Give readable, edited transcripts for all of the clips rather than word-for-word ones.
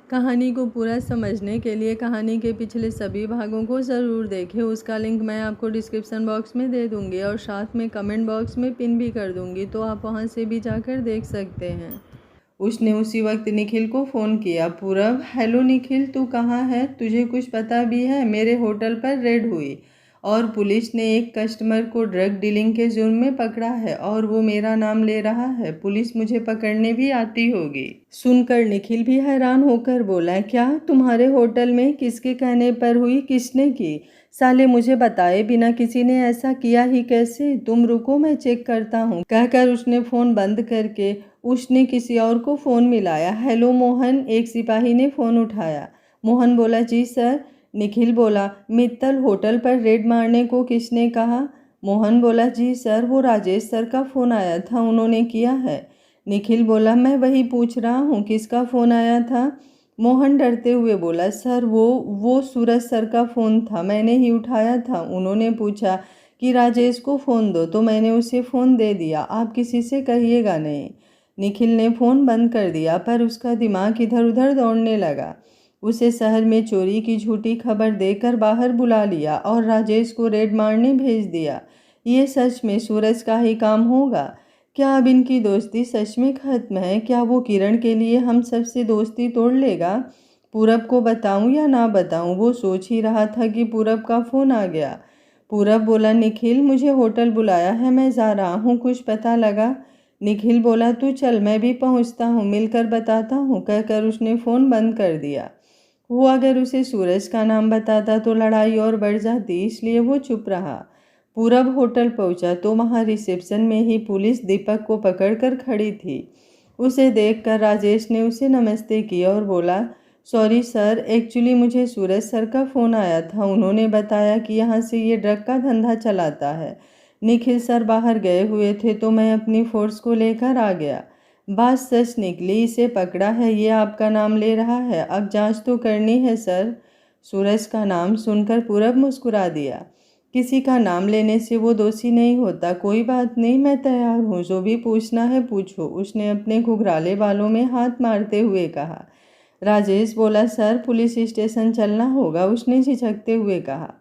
कहानी को पूरा समझने के लिए कहानी के पिछले सभी भागों को ज़रूर देखें। उसका लिंक मैं आपको डिस्क्रिप्शन बॉक्स में दे दूँगी और साथ में कमेंट बॉक्स में पिन भी कर दूँगी, तो आप वहां से भी जाकर देख सकते हैं। उसने उसी वक्त निखिल को फ़ोन किया। पूरब, हेलो निखिल, तू कहाँ है? तुझे कुछ पता भी है? मेरे होटल पर रेड हुई और पुलिस ने एक कस्टमर को ड्रग डीलिंग के जुर्म में पकड़ा है और वो मेरा नाम ले रहा है। पुलिस मुझे पकड़ने भी आती होगी। सुनकर निखिल भी हैरान होकर बोला, क्या तुम्हारे होटल में? किसके कहने पर हुई? किसने की? साले, मुझे बताए बिना किसी ने ऐसा किया ही कैसे? तुम रुको, मैं चेक करता हूँ, कहकर उसने फ़ोन बंद करके उसने किसी और को फ़ोन मिलाया। हेलो मोहन, एक सिपाही ने फ़ोन उठाया। मोहन बोला, जी सर। निखिल बोला, मित्तल होटल पर रेड मारने को किसने कहा? मोहन बोला, जी सर, वो राजेश सर का फ़ोन आया था, उन्होंने किया है। निखिल बोला, मैं वही पूछ रहा हूँ, किसका फ़ोन आया था? मोहन डरते हुए बोला, सर वो सूरज सर का फ़ोन था, मैंने ही उठाया था। उन्होंने पूछा कि राजेश को फ़ोन दो तो मैंने उसे फ़ोन दे दिया, आप किसी से कहिएगा नहीं। निखिल ने फ़ोन बंद कर दिया, पर उसका दिमाग इधर उधर दौड़ने लगा। उसे शहर में चोरी की झूठी खबर देकर बाहर बुला लिया और राजेश को रेड मारने भेज दिया। ये सच में सूरज का ही काम होगा? क्या अब इनकी दोस्ती सच में खत्म है? क्या वो किरण के लिए हम सबसे दोस्ती तोड़ लेगा? पूरब को बताऊं या ना बताऊं, वो सोच ही रहा था कि पूरब का फ़ोन आ गया। पूरब बोला, निखिल, मुझे होटल बुलाया है, मैं जा रहा हूँ, कुछ पता लगा? निखिल बोला, तू चल, मैं भी पहुँचता हूँ, मिलकर बताता हूँ, कहकर उसने फ़ोन बंद कर दिया। वो अगर उसे सूरज का नाम बताता तो लड़ाई और बढ़ जाती, इसलिए वो चुप रहा। पूरब होटल पहुंचा तो वहां रिसेप्शन में ही पुलिस दीपक को पकड़कर खड़ी थी। उसे देखकर राजेश ने उसे नमस्ते किया और बोला, सॉरी सर, एक्चुअली मुझे सूरज सर का फ़ोन आया था, उन्होंने बताया कि यहाँ से ये ड्रग का धंधा चलाता है। निखिल सर बाहर गए हुए थे तो मैं अपनी फोर्स को लेकर आ गया। बात सच निकली, इसे पकड़ा है, ये आपका नाम ले रहा है, अब जांच तो करनी है सर। सूरज का नाम सुनकर पूरब मुस्कुरा दिया। किसी का नाम लेने से वो दोषी नहीं होता। कोई बात नहीं, मैं तैयार हूँ, जो भी पूछना है पूछो, उसने अपने घुघराले बालों में हाथ मारते हुए कहा। राजेश बोला, सर, पुलिस स्टेशन चलना होगा, उसने झिझकते हुए कहा।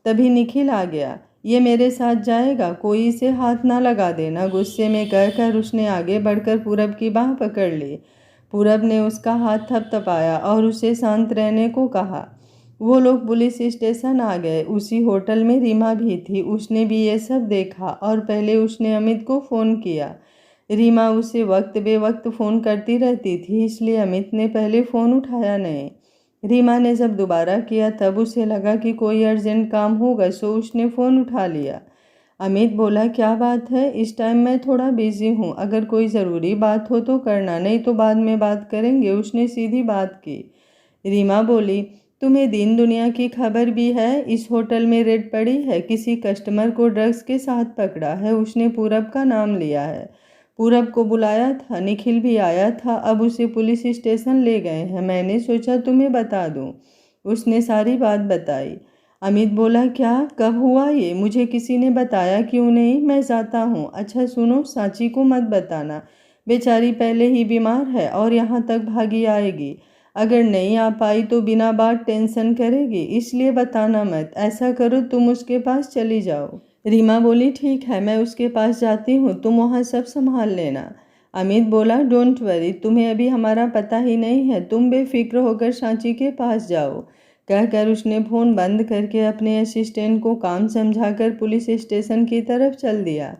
तभी निखिल आ गया। ये मेरे साथ जाएगा, कोई इसे हाथ ना लगा देना, गुस्से में कहकर उसने आगे बढ़कर पूरब की बाह पकड़ ली। पूरब ने उसका हाथ थपथपाया और उसे शांत रहने को कहा। वो लोग पुलिस स्टेशन आ गए। उसी होटल में रीमा भी थी, उसने भी ये सब देखा और पहले उसने अमित को फ़ोन किया। रीमा उसे वक्त बेवक्त फ़ोन करती रहती थी, इसलिए अमित ने पहले फ़ोन उठाया नहीं। रीमा ने जब दोबारा किया तब उसे लगा कि कोई अर्जेंट काम होगा, सो उसने फ़ोन उठा लिया। अमित बोला, क्या बात है? इस टाइम मैं थोड़ा बिजी हूँ, अगर कोई ज़रूरी बात हो तो करना, नहीं तो बाद में बात करेंगे, उसने सीधी बात की। रीमा बोली, तुम्हें दीन दुनिया की खबर भी है? इस होटल में रेड पड़ी है, किसी कस्टमर को ड्रग्स के साथ पकड़ा है, उसने पूरब का नाम लिया है। पूरब को बुलाया था, निखिल भी आया था, अब उसे पुलिस स्टेशन ले गए हैं, मैंने सोचा तुम्हें बता दूं। उसने सारी बात बताई। अमित बोला, क्या, कब हुआ ये? मुझे किसी ने बताया क्यों नहीं? मैं जाता हूँ। अच्छा सुनो, सांची को मत बताना, बेचारी पहले ही बीमार है और यहाँ तक भागी आएगी, अगर नहीं आ पाई तो बिना बात टेंशन करेगी, इसलिए बताना मत। ऐसा करो, तुम उसके पास चली जाओ। रीमा बोली, ठीक है, मैं उसके पास जाती हूँ, तुम वहाँ सब संभाल लेना। अमित बोला, डोंट वरी, तुम्हें अभी हमारा पता ही नहीं है, तुम बेफिक्र होकर सांची के पास जाओ, कहकर उसने फ़ोन बंद करके अपने असिस्टेंट को काम समझाकर पुलिस स्टेशन की तरफ चल दिया।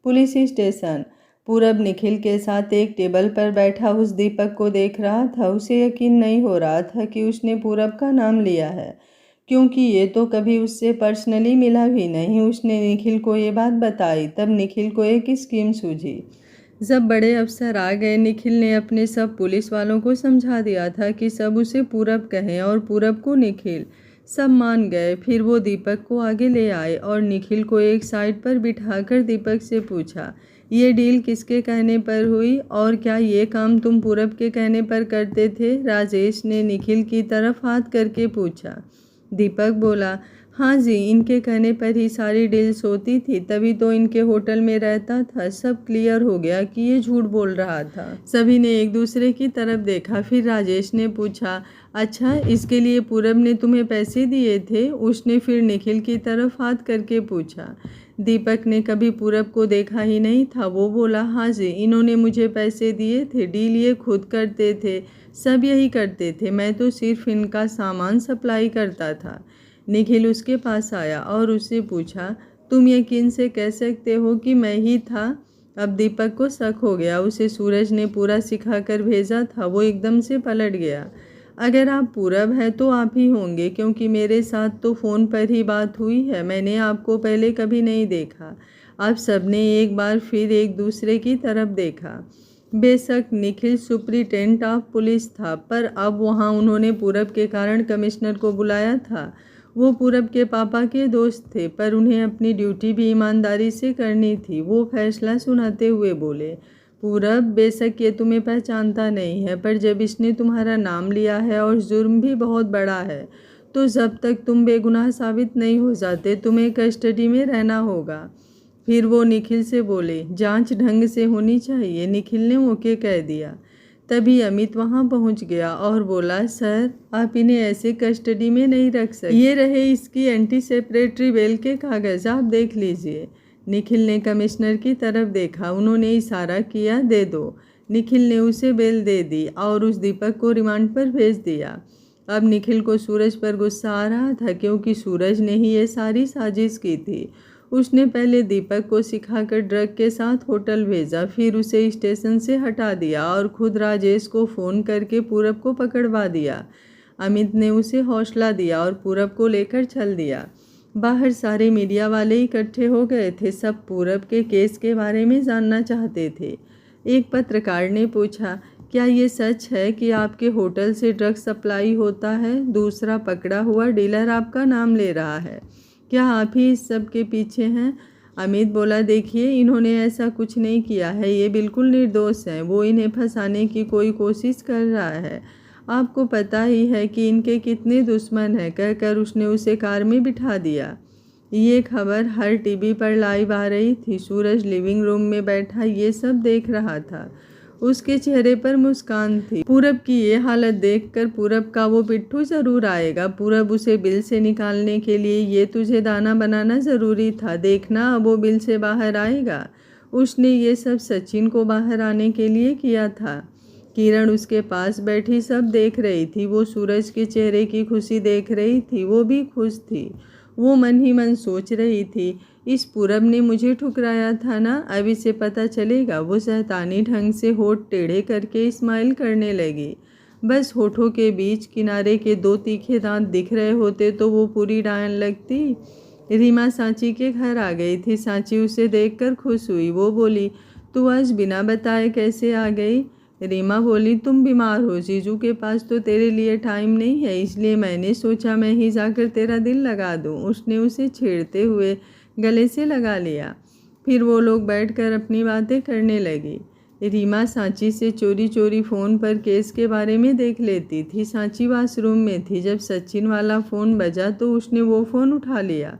Police station. पूरब निखिल के साथ एक टेबल पर बैठा उस दीपक को देख रहा था। उसे यकीन नहीं हो रहा था कि उसने पूरब का नाम लिया है, क्योंकि ये तो कभी उससे पर्सनली मिला भी नहीं। उसने निखिल को ये बात बताई, तब निखिल को एक स्कीम सूझी। जब बड़े अफसर आ गए, निखिल ने अपने सब पुलिस वालों को समझा दिया था कि सब उसे पूरब कहें और पूरब को निखिल। सब मान गए। फिर वो दीपक को आगे ले आए और निखिल को एक साइड पर बिठाकर दीपक से पूछा, ये डील किसके कहने पर हुई और क्या ये काम तुम पूरब के कहने पर करते थे? राजेश ने निखिल की तरफ हाथ करके पूछा। दीपक बोला, हाँ जी, इनके कहने पर ही सारी डील्स होती थी, तभी तो इनके होटल में रहता था। सब क्लियर हो गया कि ये झूठ बोल रहा था। सभी ने एक दूसरे की तरफ देखा। फिर राजेश ने पूछा, अच्छा, इसके लिए पूरब ने तुम्हें पैसे दिए थे? उसने फिर निखिल की तरफ हाथ करके पूछा। दीपक ने कभी पूरब को देखा ही नहीं था। वो बोला, हाँ जी, इन्होंने मुझे पैसे दिए थे। डील ये खुद करते थे, सब यही करते थे, मैं तो सिर्फ इनका सामान सप्लाई करता था। निखिल उसके पास आया और उससे पूछा, तुम यकीन से कह सकते हो कि मैं ही था? अब दीपक को शक हो गया। उसे सूरज ने पूरा सिखा कर भेजा था। वो एकदम से पलट गया। अगर आप पूरब हैं तो आप ही होंगे, क्योंकि मेरे साथ तो फ़ोन पर ही बात हुई है। मैंने आपको पहले कभी नहीं देखा। आप सबने एक बार फिर एक दूसरे की तरफ देखा। बेशक निखिल सुप्रिटेंडेंट ऑफ पुलिस था, पर अब वहाँ उन्होंने पूरब के कारण कमिश्नर को बुलाया था। वो पूरब के पापा के दोस्त थे, पर उन्हें अपनी ड्यूटी भी ईमानदारी से करनी थी। वो फैसला सुनाते हुए बोले, पूरब, बेशक ये तुम्हें पहचानता नहीं है, पर जब इसने तुम्हारा नाम लिया है और जुर्म भी बहुत बड़ा है, तो जब तक तुम बेगुनाह साबित नहीं हो जाते, तुम्हें कस्टडी में रहना होगा। फिर वो निखिल से बोले, जांच ढंग से होनी चाहिए। निखिल ने ओके कह दिया। तभी अमित वहां पहुंच गया और बोला, सर, आप इन्हें ऐसे कस्टडी में नहीं रख सकते। ये रहे इसकी एंटी सेपरेटरी बेल के कागज, आप देख लीजिए। निखिल ने कमिश्नर की तरफ देखा। उन्होंने इशारा किया, दे दो। निखिल ने उसे बेल दे दी और उस दीपक को रिमांड पर भेज दिया। अब निखिल को सूरज पर गुस्सा आ रहा था, क्योंकि सूरज ने ही ये सारी साजिश की थी। उसने पहले दीपक को सिखाकर ड्रग के साथ होटल भेजा, फिर उसे स्टेशन से हटा दिया और खुद राजेश को फ़ोन करके पूरब को पकड़वा दिया। अमित ने उसे हौसला दिया और पूरब को लेकर चल दिया। बाहर सारे मीडिया वाले इकट्ठे हो गए थे। सब पूरब के केस के बारे में जानना चाहते थे। एक पत्रकार ने पूछा, क्या ये सच है कि आपके होटल से ड्रग सप्लाई होता है? दूसरा पकड़ा हुआ डीलर आपका नाम ले रहा है। क्या आप ही इस सब के पीछे हैं? अमित बोला, देखिए, इन्होंने ऐसा कुछ नहीं किया है। ये बिल्कुल निर्दोष हैं। वो इन्हें फंसाने की कोई कोशिश कर रहा है। आपको पता ही है कि इनके कितने दुश्मन हैं। कहकर उसने उसे कार में बिठा दिया। ये खबर हर टीवी पर लाइव आ रही थी। सूरज लिविंग रूम में बैठा ये सब देख रहा था। उसके चेहरे पर मुस्कान थी। पूरब की ये हालत देखकर पूरब का वो पिट्ठू जरूर आएगा। पूरब, उसे बिल से निकालने के लिए ये तुझे दाना बनाना ज़रूरी था। देखना, अब वो बिल से बाहर आएगा। उसने ये सब सचिन को बाहर आने के लिए किया था। किरण उसके पास बैठी सब देख रही थी। वो सूरज के चेहरे की खुशी देख रही थी। वो भी खुश थी। वो मन ही मन सोच रही थी, इस पूरब ने मुझे ठुकराया था ना, अब इसे पता चलेगा। वो शैतानी ढंग से होठ टेढ़े करके स्माइल करने लगी। बस होठों के बीच किनारे के 2 तीखे दांत दिख रहे होते तो वो पूरी डायन लगती। रीमा सांची के घर आ गई थी। सांची उसे देखकर खुश हुई। वो बोली, तू आज बिना बताए कैसे आ गई? रीमा बोली, तुम बीमार हो, जीजू के पास तो तेरे लिए टाइम नहीं है, इसलिए मैंने सोचा मैं ही जाकर तेरा दिल लगा दूं। उसने उसे छेड़ते हुए गले से लगा लिया। फिर वो लोग बैठकर अपनी बातें करने लगी। रीमा सांची से चोरी चोरी फ़ोन पर केस के बारे में देख लेती थी। सांची वॉशरूम में थी। जब सचिन वाला फ़ोन बजा तो उसने वो फ़ोन उठा लिया।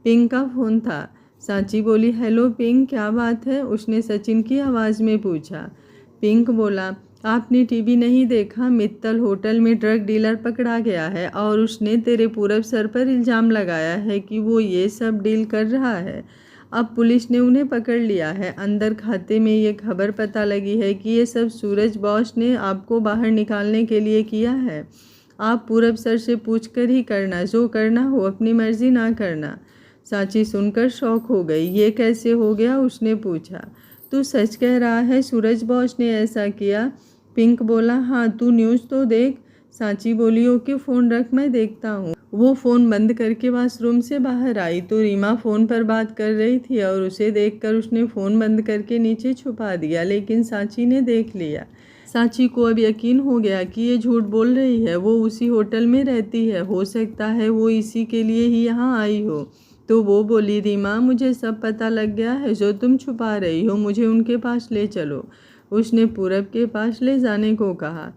पिंक का फ़ोन था। सांची बोली, हेलो पिंक, क्या बात है? उसने सचिन की आवाज़ में पूछा। पिंक बोला, आपने टीवी नहीं देखा? मित्तल होटल में ड्रग डीलर पकड़ा गया है और उसने तेरे पूरब सर पर इल्ज़ाम लगाया है कि वो ये सब डील कर रहा है। अब पुलिस ने उन्हें पकड़ लिया है। अंदर खाते में ये खबर पता लगी है कि ये सब सूरज बॉस ने आपको बाहर निकालने के लिए किया है। आप पूरब सर से पूछ कर ही करना, जो करना हो, अपनी मर्जी ना करना। सांची सुनकर शौक हो गई। ये कैसे हो गया? उसने पूछा। तू सच कह रहा है, सूरज बॉस ने ऐसा किया? पिंक बोला, हाँ, तू न्यूज़ तो देख। सांची बोली, ओके, फ़ोन रख, मैं देखता हूँ। वो फ़ोन बंद करके वॉशरूम से बाहर आई तो रीमा फ़ोन पर बात कर रही थी और उसे देखकर उसने फ़ोन बंद करके नीचे छुपा दिया, लेकिन सांची ने देख लिया। सांची को अब यकीन हो गया कि ये झूठ बोल रही है। वो उसी होटल में रहती है। हो सकता है वो इसी के लिए ही यहाँ आई हो। तो वो बोली, रीमा, मुझे सब पता लग गया है जो तुम छुपा रही हो। मुझे उनके पास ले चलो। उसने पूरब के पास ले जाने को कहा।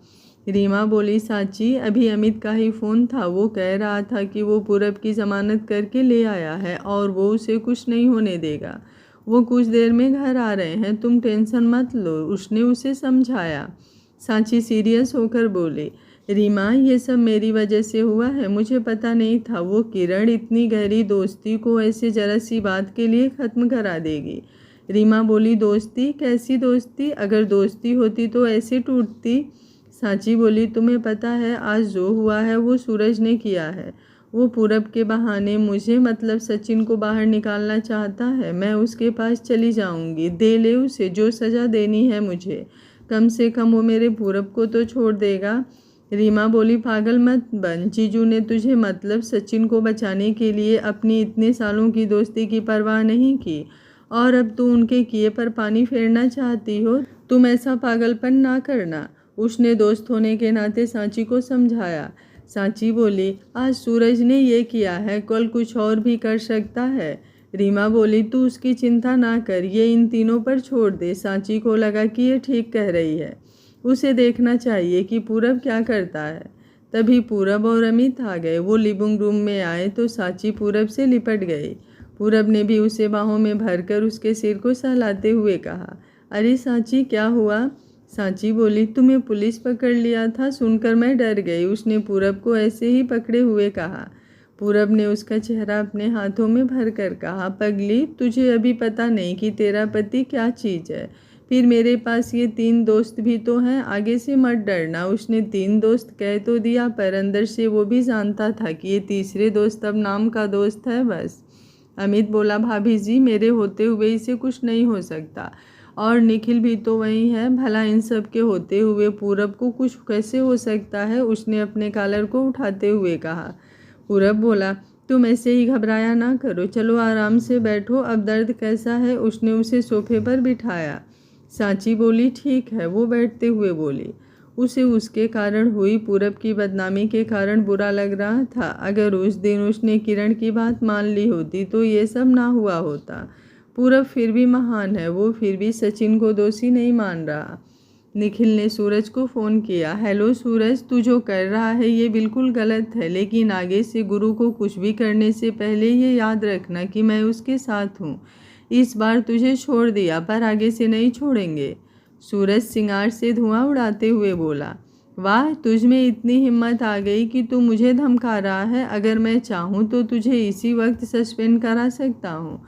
रीमा बोली, सांची अभी अमित का ही फ़ोन था, वो कह रहा था कि वो पूरब की ज़मानत करके ले आया है और वो उसे कुछ नहीं होने देगा। वो कुछ देर में घर आ रहे हैं, तुम टेंशन मत लो, उसने उसे समझाया। सांची सीरियस होकर बोले, रीमा ये सब मेरी वजह से हुआ है, मुझे पता नहीं था वो किरण इतनी गहरी दोस्ती को ऐसे जरा सी बात के लिए ख़त्म करा देगी। रीमा बोली, दोस्ती? कैसी दोस्ती? अगर दोस्ती होती तो ऐसे टूटती? सांची बोली, तुम्हें पता है आज जो हुआ है वो सूरज ने किया है। वो पूरब के बहाने मुझे मतलब सचिन को बाहर निकालना चाहता है। मैं उसके पास चली जाऊंगी, दे ले उसे जो सज़ा देनी है मुझे, कम से कम वो मेरे पूरब को तो छोड़ देगा। रीमा बोली, पागल मत बन, जीजू ने तुझे मतलब सचिन को बचाने के लिए अपनी इतने सालों की दोस्ती की परवाह नहीं की और अब तू उनके किए पर पानी फेरना चाहती हो। तुम ऐसा पागलपन ना करना, उसने दोस्त होने के नाते सांची को समझाया। सांची बोली, आज सूरज ने ये किया है, कल कुछ और भी कर सकता है। रीमा बोली, तू उसकी चिंता ना कर, ये इन तीनों पर छोड़ दे। सांची को लगा कि ये ठीक कह रही है, उसे देखना चाहिए कि पूरब क्या करता है। तभी पूरब और अमित आ गए। वो लिविंग रूम में आए तो सांची पूरब से लिपट गई। पूरब ने भी उसे बाहों में भरकर उसके सिर को सहलाते हुए कहा, अरे सांची क्या हुआ? सांची बोली, तुम्हें पुलिस पकड़ लिया था, सुनकर मैं डर गई। उसने पूरब को ऐसे ही पकड़े हुए कहा। पूरब ने उसका चेहरा अपने हाथों में भरकर कहा, पगली तुझे अभी पता नहीं कि तेरा पति क्या चीज़ है। फिर मेरे पास ये 3 दोस्त भी तो हैं, आगे से मत डरना। उसने 3 दोस्त कह तो दिया पर अंदर से वो भी जानता था कि ये तीसरे दोस्त अब नाम का दोस्त है बस। अमित बोला, भाभी जी मेरे होते हुए इसे कुछ नहीं हो सकता, और निखिल भी तो वही है, भला इन सब के होते हुए पूरब को कुछ कैसे हो सकता है? उसने अपने कॉलर को उठाते हुए कहा। पूरब बोला, तुम ऐसे ही घबराया ना करो, चलो आराम से बैठो, अब दर्द कैसा है? उसने उसे सोफे पर बिठाया। सांची बोली, ठीक है। वो बैठते हुए बोली, उसे उसके कारण हुई पूरब की बदनामी के कारण बुरा लग रहा था। अगर उस दिन उसने किरण की बात मान ली होती तो ये सब ना हुआ होता। पूरब फिर भी महान है, वो फिर भी सचिन को दोषी नहीं मान रहा। निखिल ने सूरज को फ़ोन किया। हेलो सूरज, तू जो कर रहा है ये बिल्कुल गलत है, लेकिन आगे से गुरु को कुछ भी करने से पहले ये याद रखना कि मैं उसके साथ हूँ। इस बार तुझे छोड़ दिया पर आगे से नहीं छोड़ेंगे। सूरज सिंगार से धुआं उड़ाते हुए बोला, वाह तुझ में इतनी हिम्मत आ गई कि तू मुझे धमका रहा है। अगर मैं चाहूँ तो तुझे इसी वक्त सस्पेंड करा सकता हूँ।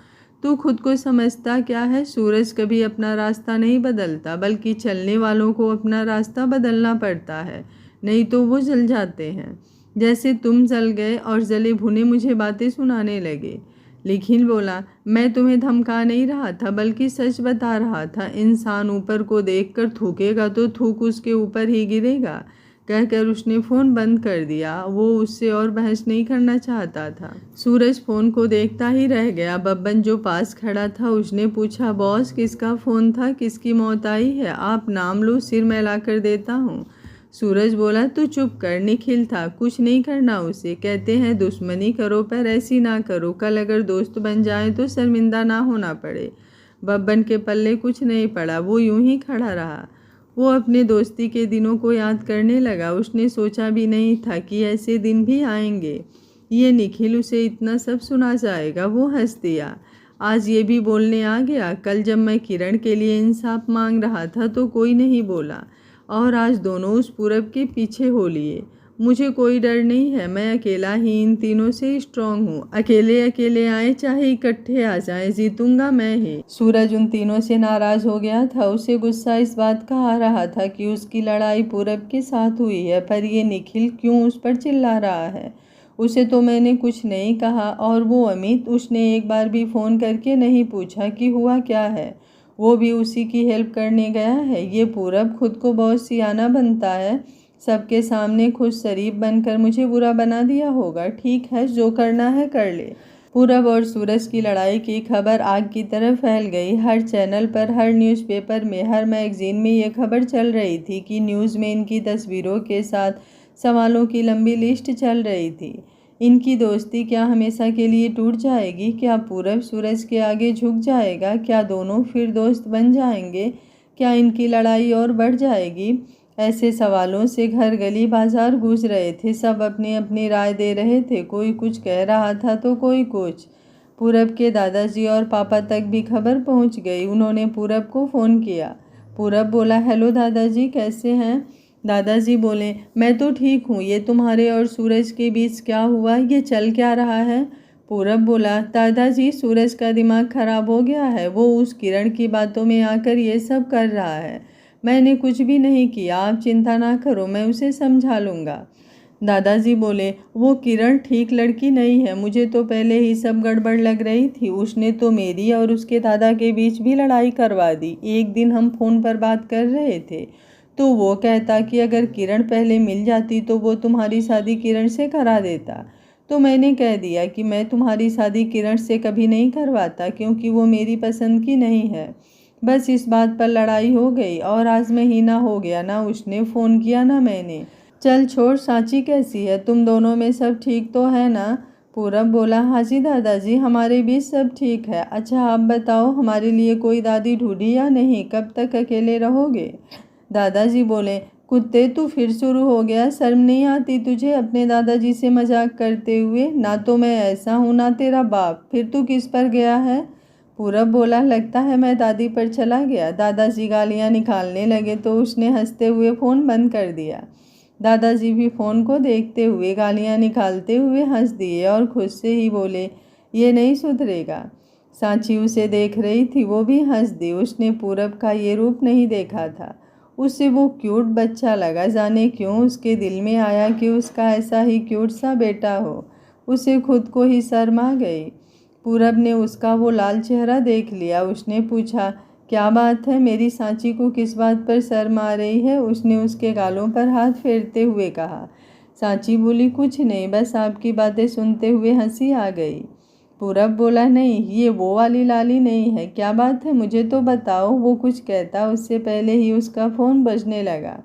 तू खुद को समझता क्या है? सूरज कभी अपना रास्ता नहीं बदलता, बल्कि चलने वालों को अपना रास्ता बदलना पड़ता है, नहीं तो वो जल जाते हैं। जैसे तुम जल गए और जले भुने मुझे बातें सुनाने लगे। निखिल बोला, मैं तुम्हें धमका नहीं रहा था, बल्कि सच बता रहा था। इंसान ऊपर को देखकर थूकेगा तो थूक उसके ऊपर ही गिरेगा। कहकर उसने फ़ोन बंद कर दिया। वो उससे और बहस नहीं करना चाहता था। सूरज फ़ोन को देखता ही रह गया। बब्बन जो पास खड़ा था उसने पूछा, बॉस किसका फ़ोन था, किसकी मौत आई है? आप नाम लो, सिर मैला कर देता हूँ। सूरज बोला, तू चुप कर। निखिल था, कुछ नहीं करना उसे। कहते हैं दुश्मनी करो पर ऐसी ना करो, कल अगर दोस्त बन जाए तो शर्मिंदा ना होना पड़े। बब्बन के पल्ले कुछ नहीं पड़ा, वो यूं ही खड़ा रहा। वो अपने दोस्ती के दिनों को याद करने लगा। उसने सोचा भी नहीं था कि ऐसे दिन भी आएंगे, ये निखिल उसे इतना सब सुना जाएगा। वो हंस दिया। आज ये भी बोलने आ गया। कल जब मैं किरण के लिए इंसाफ मांग रहा था तो कोई नहीं बोला, और आज दोनों उस पूरब के पीछे हो लिए। मुझे कोई डर नहीं है, मैं अकेला ही इन तीनों से स्ट्रांग हूँ। अकेले अकेले आए चाहे इकट्ठे आ जाए, जीतूंगा मैं ही। सूरज उन तीनों से नाराज हो गया था। उसे गुस्सा इस बात का आ रहा था कि उसकी लड़ाई पूरब के साथ हुई है, पर ये निखिल क्यों उस पर चिल्ला रहा है? उसे तो मैंने कुछ नहीं कहा। और वो अमित, उसने एक बार भी फ़ोन करके नहीं पूछा कि हुआ क्या है। वो भी उसी की हेल्प करने गया है। ये पूरब खुद को बहुत सियाना बनता है, सबके सामने खुद शरीफ बनकर मुझे बुरा बना दिया होगा। ठीक है, जो करना है कर ले। पूरब और सूरज की लड़ाई की खबर आग की तरह फैल गई। हर चैनल पर, हर न्यूज़पेपर में, हर मैगजीन में ये खबर चल रही थी कि न्यूज़ में इनकी तस्वीरों के साथ सवालों की लंबी लिस्ट चल रही थी। इनकी दोस्ती क्या हमेशा के लिए टूट जाएगी? क्या पूरब सूरज के आगे झुक जाएगा? क्या दोनों फिर दोस्त बन जाएंगे? क्या इनकी लड़ाई और बढ़ जाएगी? ऐसे सवालों से घर गली बाजार गूंज रहे थे। सब अपनी अपनी राय दे रहे थे, कोई कुछ कह रहा था तो कोई कुछ। पूरब के दादाजी और पापा तक भी खबर पहुंच गई। उन्होंने पूरब को फ़ोन किया। पूरब बोला, हेलो दादाजी, कैसे हैं? दादाजी बोले, मैं तो ठीक हूँ। ये तुम्हारे और सूरज के बीच क्या हुआ? ये चल क्या रहा है? पूरब बोला, दादाजी, सूरज का दिमाग खराब हो गया है। वो उस किरण की बातों में आकर ये सब कर रहा है। मैंने कुछ भी नहीं किया, आप चिंता ना करो, मैं उसे समझा लूँगा। दादाजी बोले, वो किरण ठीक लड़की नहीं है। मुझे तो पहले ही सब गड़बड़ लग रही थी। उसने तो मेरी और उसके दादा के बीच भी लड़ाई करवा दी। एक दिन हम फ़ोन पर बात कर रहे थे तो वो कहता कि अगर किरण पहले मिल जाती तो वो तुम्हारी शादी किरण से करा देता। तो मैंने कह दिया कि मैं तुम्हारी शादी किरण से कभी नहीं करवाता, क्योंकि वो मेरी पसंद की नहीं है। बस इस बात पर लड़ाई हो गई और आज महीना हो गया, ना उसने फ़ोन किया ना मैंने। चल छोड़, सांची कैसी है? तुम दोनों में सब ठीक तो है ना? पूरब बोला, हाँ जी दादाजी, हमारे बीच सब ठीक है। अच्छा आप बताओ, हमारे लिए कोई दादी ढूंढी या नहीं? कब तक अकेले रहोगे? दादाजी बोले, कुत्ते, तू फिर शुरू हो गया। शर्म नहीं आती तुझे अपने दादाजी से मजाक करते हुए? ना तो मैं ऐसा हूँ ना तेरा बाप, फिर तू किस पर गया है? पूरब बोला, लगता है मैं दादी पर चला गया। दादाजी गालियाँ निकालने लगे तो उसने हंसते हुए फ़ोन बंद कर दिया। दादाजी भी फ़ोन को देखते हुए गालियाँ निकालते हुए हंस दिए और खुद से ही बोले, ये नहीं सुधरेगा। सांची उसे देख रही थी, वो भी हंस दी। उसने पूरब का ये रूप नहीं देखा था। उसे वो क्यूट बच्चा लगा। जाने क्यों उसके दिल में आया कि उसका ऐसा ही क्यूट सा बेटा हो। उसे खुद को ही शर्म आ गई। पूरब ने उसका वो लाल चेहरा देख लिया। उसने पूछा, क्या बात है? मेरी सांची को किस बात पर शर्म आ रही है? उसने उसके गालों पर हाथ फेरते हुए कहा। सांची बोली, कुछ नहीं, बस आपकी बातें सुनते हुए हंसी आ गई। पूरब बोला, नहीं, ये वो वाली लाली नहीं है। क्या बात है, मुझे तो बताओ। वो कुछ कहता उससे पहले ही उसका फ़ोन बजने लगा।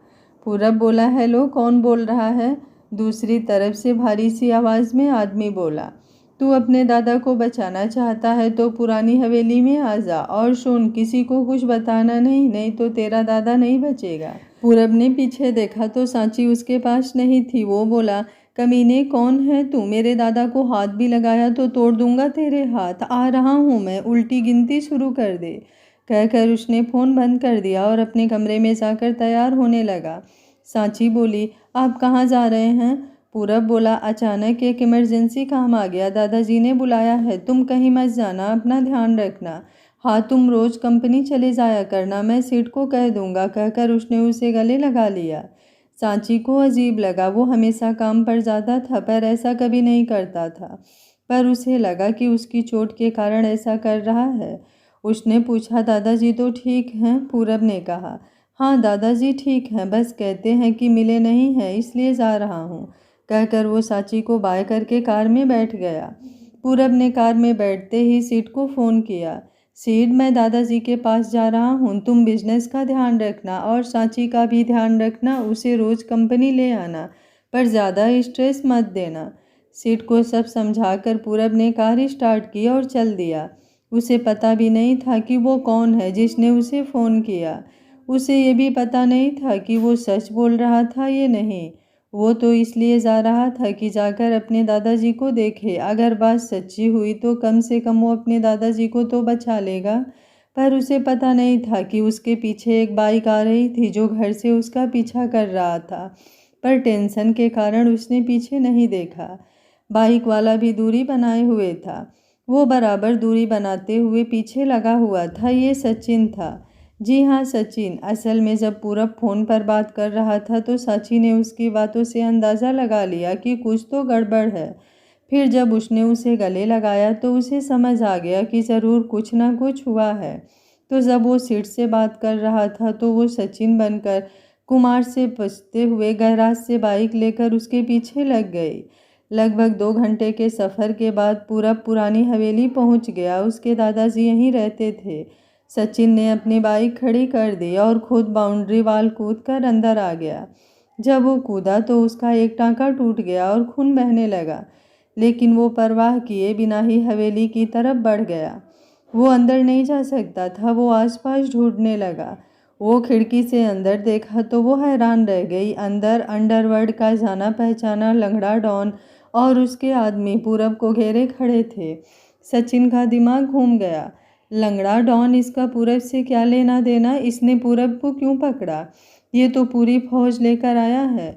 पूरब बोला, हेलो, कौन बोल रहा है? दूसरी तरफ से भारी सी आवाज़ में आदमी बोला, तू अपने दादा को बचाना चाहता है तो पुरानी हवेली में आ जा, और सुन, किसी को कुछ बताना नहीं, नहीं तो तेरा दादा नहीं बचेगा। पूरब ने पीछे देखा तो सांची उसके पास नहीं थी। वो बोला, कमीने, कौन है तू? मेरे दादा को हाथ भी लगाया तो तोड़ दूंगा तेरे हाथ। आ रहा हूँ मैं, उल्टी गिनती शुरू कर दे। कहकर उसने फ़ोन बंद कर दिया और अपने कमरे में जाकर तैयार होने लगा। सांची बोली, आप कहाँ जा रहे हैं? पूरब बोला, अचानक एक इमरजेंसी काम आ गया, दादाजी ने बुलाया है। तुम कहीं मत जाना, अपना ध्यान रखना। हाँ, तुम रोज़ कंपनी चले जाया करना, मैं सीट को कह दूंगा। कहकर उसने उसे गले लगा लिया। सांची को अजीब लगा। वो हमेशा काम पर जाता था पर ऐसा कभी नहीं करता था, पर उसे लगा कि उसकी चोट के कारण ऐसा कर रहा है। उसने पूछा, दादाजी तो ठीक हैं? पूरब ने कहा, हाँ दादाजी ठीक हैं, बस कहते हैं कि मिले नहीं हैं, इसलिए जा रहा हूँ। कहकर वो सांची को बाय करके कार में बैठ गया। पूरब ने कार में बैठते ही सीट को फ़ोन किया। सीट, मैं दादाजी के पास जा रहा हूँ, तुम बिजनेस का ध्यान रखना और सांची का भी ध्यान रखना। उसे रोज़ कंपनी ले आना, पर ज़्यादा स्ट्रेस मत देना। सीट को सब समझाकर पूरब ने कार स्टार्ट की और चल दिया। उसे पता भी नहीं था कि वो कौन है जिसने उसे फ़ोन किया। उसे ये भी पता नहीं था कि वो सच बोल रहा था या नहीं। वो तो इसलिए जा रहा था कि जाकर अपने दादाजी को देखे। अगर बात सच्ची हुई तो कम से कम वो अपने दादाजी को तो बचा लेगा। पर उसे पता नहीं था कि उसके पीछे एक बाइक आ रही थी जो घर से उसका पीछा कर रहा था, पर टेंशन के कारण उसने पीछे नहीं देखा। बाइक वाला भी दूरी बनाए हुए था। वो बराबर दूरी बनाते हुए पीछे लगा हुआ था। ये सचिन था। जी हाँ, सचिन। असल में जब पूरब फ़ोन पर बात कर रहा था तो सांची ने उसकी बातों से अंदाज़ा लगा लिया कि कुछ तो गड़बड़ है। फिर जब उसने उसे गले लगाया तो उसे समझ आ गया कि ज़रूर कुछ ना कुछ हुआ है। तो जब वो सीट से बात कर रहा था तो वो सचिन बनकर कुमार से बचते हुए गैराज से बाइक लेकर उसके पीछे लग गई। लगभग 2 घंटे के सफ़र के बाद पूरब पुरानी हवेली पहुंच गया। उसके दादाजी यहीं रहते थे। सचिन ने अपनी बाइक खड़ी कर दी और खुद बाउंड्री वाल कूदकर अंदर आ गया। जब वो कूदा तो उसका एक टाँका टूट गया और खून बहने लगा, लेकिन वो परवाह किए बिना ही हवेली की तरफ बढ़ गया। वो अंदर नहीं जा सकता था। वो आसपास ढूंढने लगा। वो खिड़की से अंदर देखा तो वो हैरान रह गई। अंदर अंडरवर्ल्ड का जाना पहचाना लंगड़ा डॉन और उसके आदमी पूरब को घेरे खड़े थे। सचिन का दिमाग घूम गया। लंगड़ा डॉन, इसका पूरब से क्या लेना देना? इसने पूरब को क्यों पकड़ा? ये तो पूरी फौज लेकर आया है।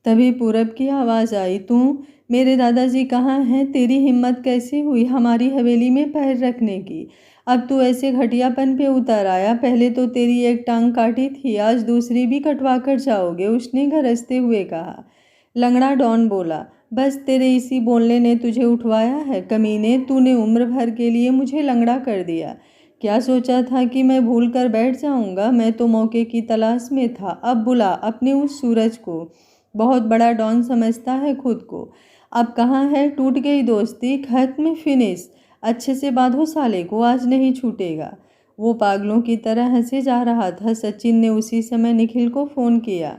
तभी पूरब की आवाज़ आई, तू? मेरे दादाजी कहाँ हैं? तेरी हिम्मत कैसे हुई हमारी हवेली में पैर रखने की? अब तू ऐसे घटियापन पे उतर आया। पहले तो तेरी एक टांग काटी थी, आज दूसरी भी कटवा कर जाओगे, उसने गरजते हुए कहा। लंगड़ा डॉन बोला, बस तेरे इसी बोलने ने तुझे उठवाया है कमीने। तूने उम्र भर के लिए मुझे लंगड़ा कर दिया। क्या सोचा था कि मैं भूल कर बैठ जाऊंगा? मैं तो मौके की तलाश में था। अब बुला अपने उस सूरज को। बहुत बड़ा डॉन समझता है खुद को। अब कहाँ है? टूट गई दोस्ती, खत्म, फिनिश। अच्छे से बांधो साले को, आज नहीं छूटेगा। वो पागलों की तरह हंसे जा रहा था। सचिन ने उसी समय निखिल को फ़ोन किया।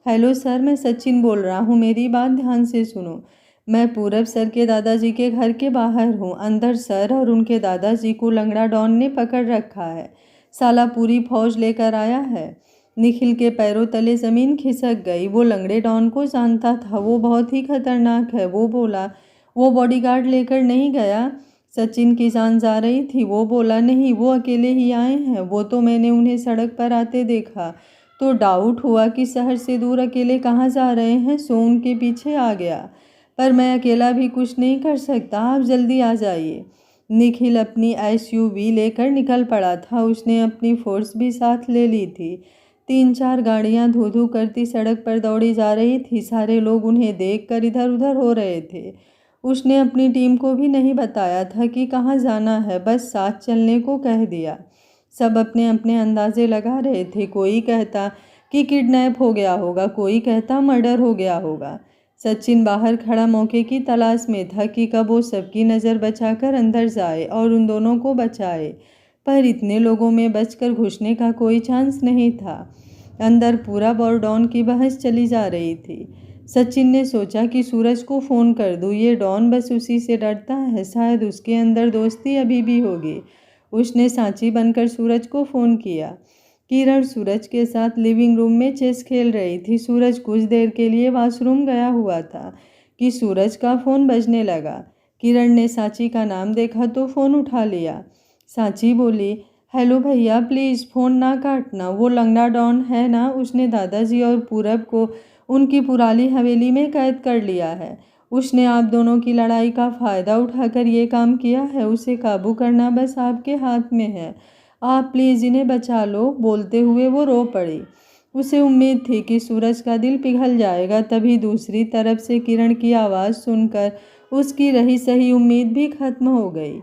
हेलो सर, मैं सचिन बोल रहा हूँ, मेरी बात ध्यान से सुनो। मैं पूरब सर के दादाजी के घर के बाहर हूँ। अंदर सर और उनके दादाजी को लंगड़ा डॉन ने पकड़ रखा है। साला पूरी फौज लेकर आया है। निखिल के पैरों तले ज़मीन खिसक गई। वो लंगड़े डॉन को जानता था, वो बहुत ही खतरनाक है। वो बोला, वो बॉडीगार्ड लेकर नहीं गया? सचिन की जान जा रही थी। वो बोला, नहीं, वो अकेले ही आए हैं। वो तो मैंने उन्हें सड़क पर आते देखा तो डाउट हुआ कि शहर से दूर अकेले कहाँ जा रहे हैं, सो उनके पीछे आ गया। पर मैं अकेला भी कुछ नहीं कर सकता, आप जल्दी आ जाइए। निखिल अपनी एसयूवी लेकर निकल पड़ा था। उसने अपनी फोर्स भी साथ ले ली थी। 3-4 गाड़ियां धू धू करती सड़क पर दौड़ी जा रही थी। सारे लोग उन्हें देखकर इधर उधर हो रहे थे। उसने अपनी टीम को भी नहीं बताया था कि कहाँ जाना है, बस साथ चलने को कह दिया। सब अपने अपने अंदाजे लगा रहे थे। कोई कहता कि किडनैप हो गया होगा, कोई कहता मर्डर हो गया होगा। सचिन बाहर खड़ा मौके की तलाश में था कि कब वो सबकी नज़र बचाकर अंदर जाए और उन दोनों को बचाए। पर इतने लोगों में बचकर घुसने का कोई चांस नहीं था। अंदर पूरा बॉर्डॉन की बहस चली जा रही थी। सचिन ने सोचा कि सूरज को फ़ोन कर दूँ, ये डॉन बस उसी से डरता है, शायद उसके अंदर दोस्ती अभी भी होगी। उसने सांची बनकर सूरज को फ़ोन किया। किरण सूरज के साथ लिविंग रूम में चेस खेल रही थी। सूरज कुछ देर के लिए वॉशरूम गया हुआ था कि सूरज का फ़ोन बजने लगा। किरण ने सांची का नाम देखा तो फ़ोन उठा लिया। सांची बोली, हेलो भैया, प्लीज़ फ़ोन ना काटना। वो लंगड़ा डॉन है ना, उसने दादाजी और पूरब को उनकी पुरानी हवेली में कैद कर लिया है। उसने आप दोनों की लड़ाई का फ़ायदा उठाकर ये काम किया है। उसे काबू करना बस आपके हाथ में है। आप प्लीज़ इन्हें बचा लो। बोलते हुए वो रो पड़ी। उसे उम्मीद थी कि सूरज का दिल पिघल जाएगा। तभी दूसरी तरफ से किरण की आवाज़ सुनकर उसकी रही सही उम्मीद भी खत्म हो गई।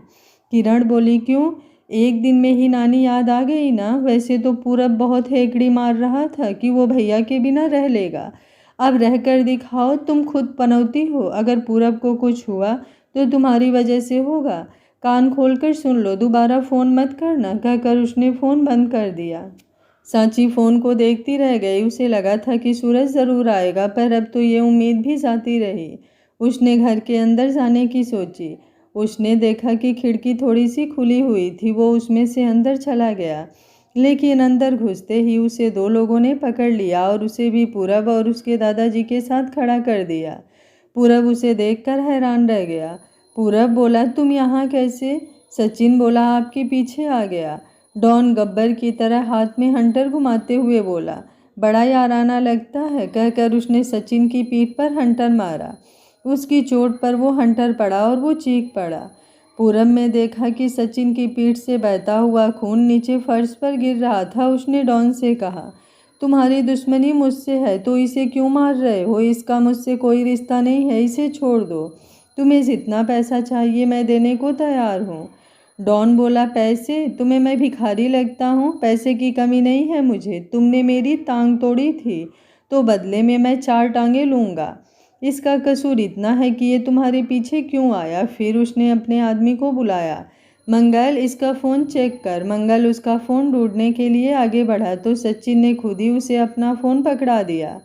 किरण बोली, क्यों? एक दिन में ही नानी याद आ गई ना? वैसे तो पूरब बहुत हेकड़ी मार रहा था कि वो भैया के बिना रह लेगा। अब रह कर दिखाओ, तुम खुद पनौती हो। अगर पूरब को कुछ हुआ तो तुम्हारी वजह से होगा। कान खोलकर सुन लो, दोबारा फ़ोन मत करना, कहकर उसने फ़ोन बंद कर दिया। सांची फ़ोन को देखती रह गई। उसे लगा था कि सूरज ज़रूर आएगा, पर अब तो ये उम्मीद भी जाती रही। उसने घर के अंदर जाने की सोची। उसने देखा कि खिड़की थोड़ी सी खुली हुई थी। वो उसमें से अंदर चला गया, लेकिन अंदर घुसते ही उसे 2 लोगों ने पकड़ लिया और उसे भी पूरब और उसके दादाजी के साथ खड़ा कर दिया। पूरब उसे देखकर हैरान रह गया। पूरब बोला, तुम यहाँ कैसे? सचिन बोला, आपके पीछे आ गया। डॉन गब्बर की तरह हाथ में हंटर घुमाते हुए बोला, बड़ा याराना लगता है, कहकर उसने सचिन की पीठ पर हंटर मारा। उसकी चोट पर वो हंटर पड़ा और वो चीख पड़ा। पूरब में देखा कि सचिन की पीठ से बहता हुआ खून नीचे फर्श पर गिर रहा था। उसने डॉन से कहा, तुम्हारी दुश्मनी मुझसे है तो इसे क्यों मार रहे हो? इसका मुझसे कोई रिश्ता नहीं है, इसे छोड़ दो। तुम्हें जितना पैसा चाहिए मैं देने को तैयार हूँ। डॉन बोला, पैसे? तुम्हें मैं भिखारी लगता हूँ? पैसे की कमी नहीं है मुझे। तुमने मेरी टांग तोड़ी थी तो बदले में मैं 4 टांगें लूँगा। इसका कसूर इतना है कि ये तुम्हारे पीछे क्यों आया? फिर उसने अपने आदमी को बुलाया। मंगल, इसका फ़ोन चेक कर। मंगल उसका फ़ोन ढूंढने के लिए आगे बढ़ा तो सचिन ने खुद ही उसे अपना फ़ोन पकड़ा दिया।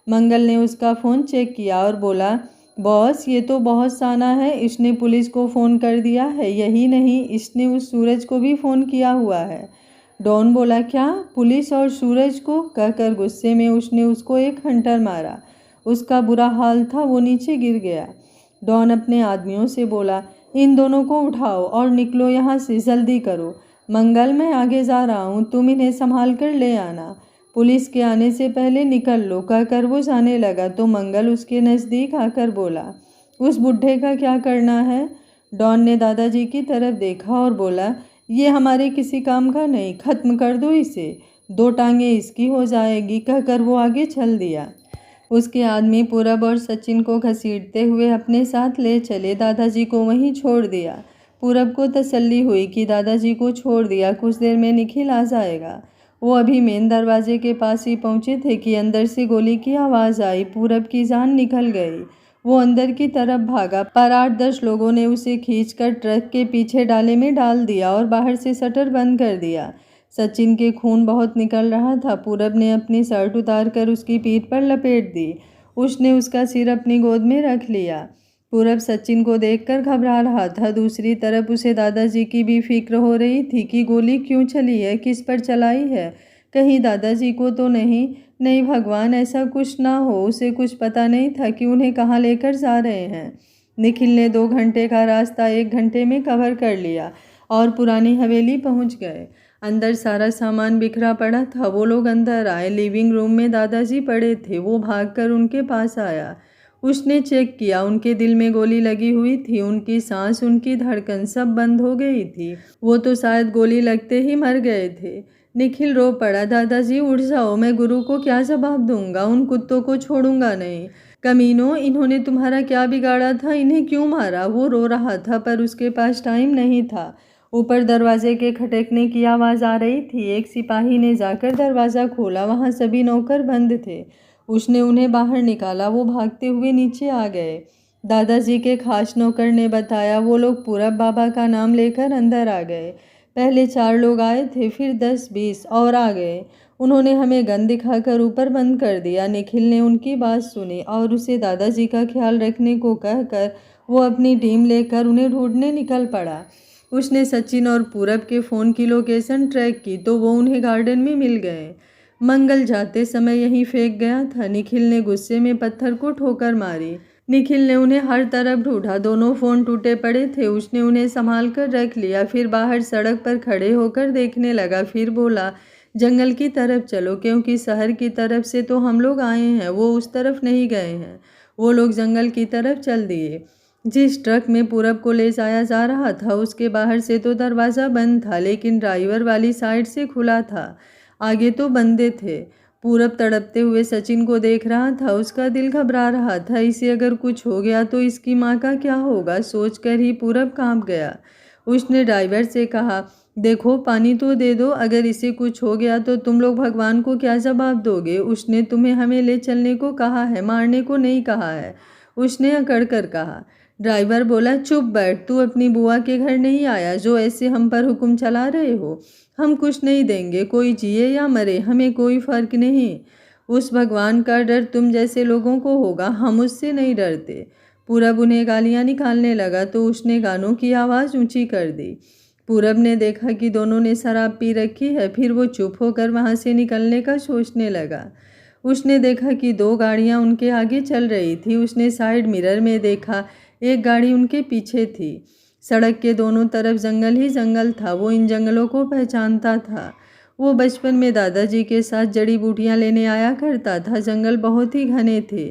मंगल ने उसका फ़ोन चेक किया और बोला, बॉस, ये तो बहुत साना है। इसने पुलिस को फ़ोन कर दिया है। यही नहीं, इसने उस सूरज को भी फ़ोन किया हुआ है। डॉन बोला, क्या पुलिस और सूरज को? कहकर गुस्से में उसने उसको एक हंटर मारा। उसका बुरा हाल था, वो नीचे गिर गया। डॉन अपने आदमियों से बोला, इन दोनों को उठाओ और निकलो यहाँ से, जल्दी करो। मंगल, मैं आगे जा रहा हूँ, तुम इन्हें संभाल कर ले आना। पुलिस के आने से पहले निकल लो। कहकर वो जाने लगा तो मंगल उसके नज़दीक आकर बोला, उस बुढ़े का क्या करना है? डॉन ने दादाजी की तरफ देखा और बोला, ये हमारे किसी काम का नहीं, खत्म कर दो इसे, 2 टांगें इसकी हो जाएगी। कहकर वो आगे चल दिया। उसके आदमी पूरब और सचिन को घसीटते हुए अपने साथ ले चले। दादाजी को वहीं छोड़ दिया। पूरब को तसल्ली हुई कि दादाजी को छोड़ दिया, कुछ देर में निखिल आ जाएगा। वो अभी मेन दरवाजे के पास ही पहुंचे थे कि अंदर से गोली की आवाज़ आई। पूरब की जान निकल गई। वो अंदर की तरफ भागा, पर 8-10 लोगों ने उसे खींचकर ट्रक के पीछे डाले में डाल दिया और बाहर से शटर बंद कर दिया। सचिन के खून बहुत निकल रहा था। पूरब ने अपनी शर्ट उतार कर उसकी पीठ पर लपेट दी। उसने उसका सिर अपनी गोद में रख लिया। पूरब सचिन को देखकर घबरा रहा था। दूसरी तरफ उसे दादाजी की भी फिक्र हो रही थी कि गोली क्यों चली है, किस पर चलाई है, कहीं दादाजी को तो नहीं। नहीं भगवान, ऐसा कुछ ना हो। उसे कुछ पता नहीं था कि उन्हें कहाँ लेकर जा रहे हैं। निखिल ने 2 घंटे का रास्ता 1 घंटे में कवर कर लिया और पुरानी हवेली पहुंच गए। अंदर सारा सामान बिखरा पड़ा था। वो लोग अंदर आए। लिविंग रूम में दादाजी पड़े थे। वो भागकर उनके पास आया। उसने चेक किया, उनके दिल में गोली लगी हुई थी। उनकी सांस, उनकी धड़कन सब बंद हो गई थी। वो तो शायद गोली लगते ही मर गए थे। निखिल रो पड़ा, दादाजी उठ जाओ, मैं गुरु को क्या जवाब दूंगा? उन कुत्तों को छोड़ूंगा नहीं। कमीनों, इन्होंने तुम्हारा क्या बिगाड़ा था? इन्हें क्यों मारा? वो रो रहा था, पर उसके पास टाइम नहीं था। ऊपर दरवाजे के खटकने की आवाज़ आ रही थी। एक सिपाही ने जाकर दरवाज़ा खोला। वहाँ सभी नौकर बंद थे। उसने उन्हें बाहर निकाला। वो भागते हुए नीचे आ गए। दादाजी के खास नौकर ने बताया, वो लोग पूरब बाबा का नाम लेकर अंदर आ गए। पहले 4 लोग आए थे, फिर 10-20 और आ गए। उन्होंने हमें गन दिखाकर ऊपर बंद कर दिया। निखिल ने उनकी बात सुनी और उसे दादाजी का ख्याल रखने को कहकर वो अपनी टीम लेकर उन्हें ढूंढने निकल पड़ा। उसने सचिन और पूरब के फ़ोन की लोकेशन ट्रैक की तो वो उन्हें गार्डन में मिल गए। मंगल जाते समय यहीं फेंक गया था। निखिल ने गुस्से में पत्थर को ठोकर मारी। निखिल ने उन्हें हर तरफ ढूंढा। दोनों फ़ोन टूटे पड़े थे। उसने उन्हें संभाल कर रख लिया। फिर बाहर सड़क पर खड़े होकर देखने लगा। फिर बोला, जंगल की तरफ चलो, क्योंकि शहर की तरफ से तो हम लोग आए हैं, वो उस तरफ नहीं गए हैं। वो लोग जंगल की तरफ चल दिए। जिस ट्रक में पूरब को ले जाया जा रहा था उसके बाहर से तो दरवाज़ा बंद था, लेकिन ड्राइवर वाली साइड से खुला था। आगे तो बंदे थे। पूरब तड़पते हुए सचिन को देख रहा था। उसका दिल घबरा रहा था। इसे अगर कुछ हो गया तो इसकी माँ का क्या होगा, सोचकर ही पूरब कांप गया। उसने ड्राइवर से कहा, देखो पानी तो दे दो, अगर इसे कुछ हो गया तो तुम लोग भगवान को क्या जवाब दोगे? उसने तुम्हें हमें ले चलने को कहा है, मारने को नहीं कहा है, उसने अकड़ कर कहा। ड्राइवर बोला, चुप बैठ, तू अपनी बुआ के घर नहीं आया जो ऐसे हम पर हुक्म चला रहे हो। हम कुछ नहीं देंगे, कोई जिए या मरे हमें कोई फ़र्क नहीं। उस भगवान का डर तुम जैसे लोगों को होगा, हम उससे नहीं डरते। पूरब उन्हें गालियाँ निकालने लगा तो उसने गानों की आवाज़ ऊंची कर दी। पूरब ने देखा कि दोनों ने शराब पी रखी है। फिर वो चुप होकर वहाँ से निकलने का सोचने लगा। उसने देखा कि 2 गाड़ियाँ उनके आगे चल रही थी। उसने साइड मिरर में देखा, एक गाड़ी उनके पीछे थी। सड़क के दोनों तरफ जंगल ही जंगल था। वो इन जंगलों को पहचानता था। वो बचपन में दादाजी के साथ जड़ी बूटियाँ लेने आया करता था। जंगल बहुत ही घने थे।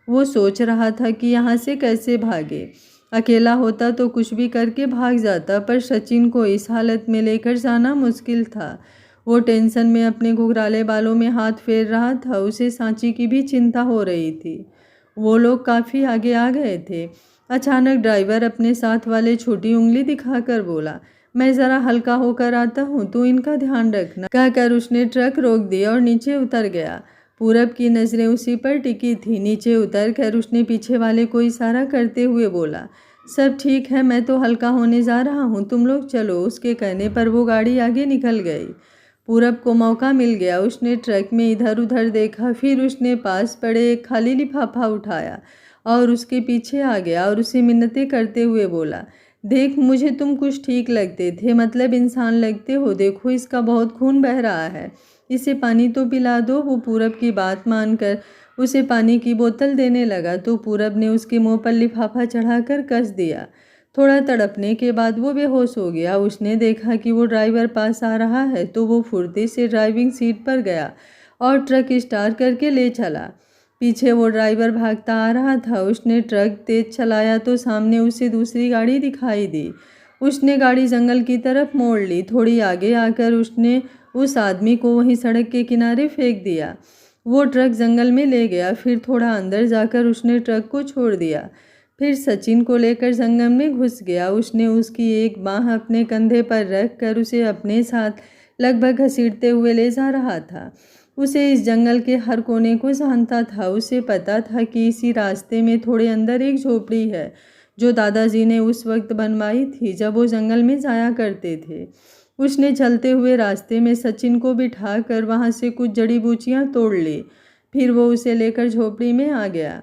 वो सोच रहा था कि यहाँ से कैसे भागे। अकेला होता तो कुछ भी करके भाग जाता, पर सचिन को इस हालत में लेकर जाना मुश्किल था। वो टेंशन में अपने घुघराले बालों में हाथ फेर रहा था। उसे सांची की भी चिंता हो रही थी। वो लोग काफ़ी आगे आ गए थे। अचानक ड्राइवर अपने साथ वाले छोटी उंगली दिखाकर बोला, मैं ज़रा हल्का होकर आता हूँ, तू इनका ध्यान रखना। कहकर उसने ट्रक रोक दिया और नीचे उतर गया। पूरब की नज़रें उसी पर टिकी थी। नीचे उतर कर उसने पीछे वाले को इशारा करते हुए बोला, सब ठीक है, मैं तो हल्का होने जा रहा हूँ, तुम लोग चलो। उसके कहने पर वो गाड़ी आगे निकल गई। पूरब को मौका मिल गया। उसने ट्रक में इधर उधर देखा। फिर उसने पास पड़े एक खाली लिफाफा उठाया और उसके पीछे आ गया और उसे मिन्नतें करते हुए बोला, देख, मुझे तुम कुछ ठीक लगते थे, मतलब इंसान लगते हो। देखो, इसका बहुत खून बह रहा है, इसे पानी तो पिला दो। वो पूरब की बात मानकर उसे पानी की बोतल देने लगा तो पूरब ने उसके मुंह पर लिफाफा चढ़ाकर कस दिया। थोड़ा तड़पने के बाद वो बेहोश हो गया। उसने देखा कि वो ड्राइवर पास आ रहा है तो वो फुर्ती से ड्राइविंग सीट पर गया और ट्रक स्टार्ट करके ले चला। पीछे वो ड्राइवर भागता आ रहा था। उसने ट्रक तेज चलाया तो सामने उसे दूसरी गाड़ी दिखाई दी। उसने गाड़ी जंगल की तरफ मोड़ ली। थोड़ी आगे आकर उसने उस आदमी को वहीं सड़क के किनारे फेंक दिया। वो ट्रक जंगल में ले गया। फिर थोड़ा अंदर जाकर उसने ट्रक को छोड़ दिया। फिर सचिन को लेकर जंगल में घुस गया। उसने उसकी एक बाँह अपने कंधे पर रख कर उसे अपने साथ लगभग घसीटते हुए ले जा रहा था। उसे इस जंगल के हर कोने को जानता था। उसे पता था कि इसी रास्ते में थोड़े अंदर एक झोपड़ी है जो दादाजी ने उस वक्त बनवाई थी जब वो जंगल में जाया करते थे। उसने चलते हुए रास्ते में सचिन को बिठा कर वहाँ से कुछ जड़ी बूटियाँ तोड़ ली। फिर वो उसे लेकर झोपड़ी में आ गया।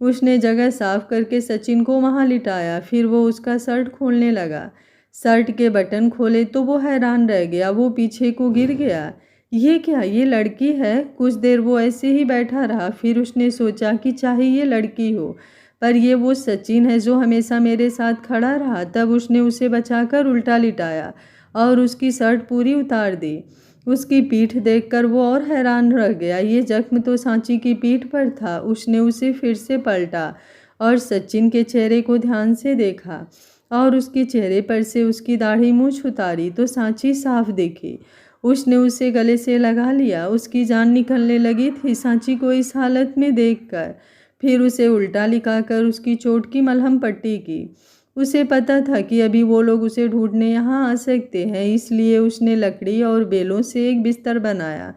उसने जगह साफ करके सचिन को वहाँ लिटाया। फिर वो उसका शर्ट खोलने लगा। शर्ट के बटन खोले तो वो हैरान रह गया। वो पीछे को गिर गया। ये क्या, ये लड़की है? कुछ देर वो ऐसे ही बैठा रहा। फिर उसने सोचा कि चाहे ये लड़की हो पर ये वो सचिन है जो हमेशा मेरे साथ खड़ा रहा। तब उसने उसे बचाकर उल्टा लिटाया और उसकी शर्ट पूरी उतार दी। उसकी पीठ देखकर वो और हैरान रह गया। ये जख्म तो सांची की पीठ पर था। उसने उसे फिर से पलटा और सचिन के चेहरे को ध्यान से देखा और उसके चेहरे पर से उसकी दाढ़ी मूंछ उतारी तो सांची साफ दिखी। उसने उसे गले से लगा लिया। उसकी जान निकलने लगी थी सांची को इस हालत में देखकर। फिर उसे उल्टा लिखाकर उसकी चोट की मलहम पट्टी की। उसे पता था कि अभी वो लोग उसे ढूंढने यहाँ आ सकते हैं, इसलिए उसने लकड़ी और बेलों से एक बिस्तर बनाया,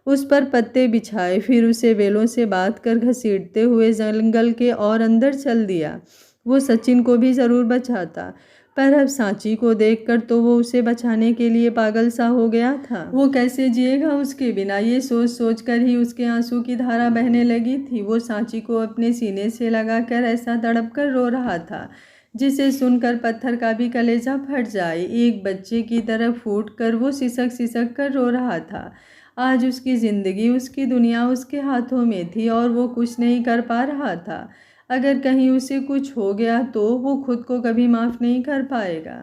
उस पर पत्ते बिछाए। फिर उसे बेलों से बांध कर घसीटते हुए जंगल के और अंदर चल दिया। वो सचिन को भी ज़रूर बचाता पर अब सांची को देखकर तो वो उसे बचाने के लिए पागल सा हो गया था। वो कैसे जिएगा उसके बिना, ये सोच सोच कर ही उसके आंसू की धारा बहने लगी थी। वो सांची को अपने सीने से लगाकर ऐसा तड़प कर रो रहा था जिसे सुनकर पत्थर का भी कलेजा फट जाए। एक बच्चे की तरह फूट कर वो सिसक सिसक कर रो रहा था। आज उसकी ज़िंदगी, उसकी दुनिया उसके हाथों में थी और वो कुछ नहीं कर पा रहा था। अगर कहीं उसे कुछ हो गया तो वो खुद को कभी माफ़ नहीं कर पाएगा।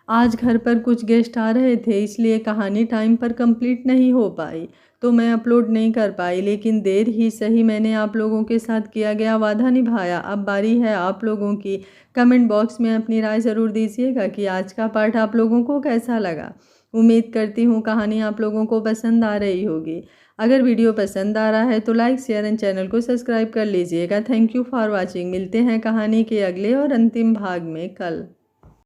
आज घर पर कुछ गेस्ट आ रहे थे इसलिए कहानी टाइम पर कंप्लीट नहीं हो पाई तो मैं अपलोड नहीं कर पाई, लेकिन देर ही सही मैंने आप लोगों के साथ किया गया वादा निभाया। अब बारी है आप लोगों की। कमेंट बॉक्स में अपनी राय ज़रूर दीजिएगा कि आज का पार्ट आप लोगों को कैसा लगा। उम्मीद करती हूँ कहानी आप लोगों को पसंद आ रही होगी। अगर वीडियो पसंद आ रहा है तो लाइक शेयर एंड चैनल को सब्सक्राइब कर लीजिएगा। Thank you for watching. मिलते हैं कहानी के अगले और अंतिम भाग में कल।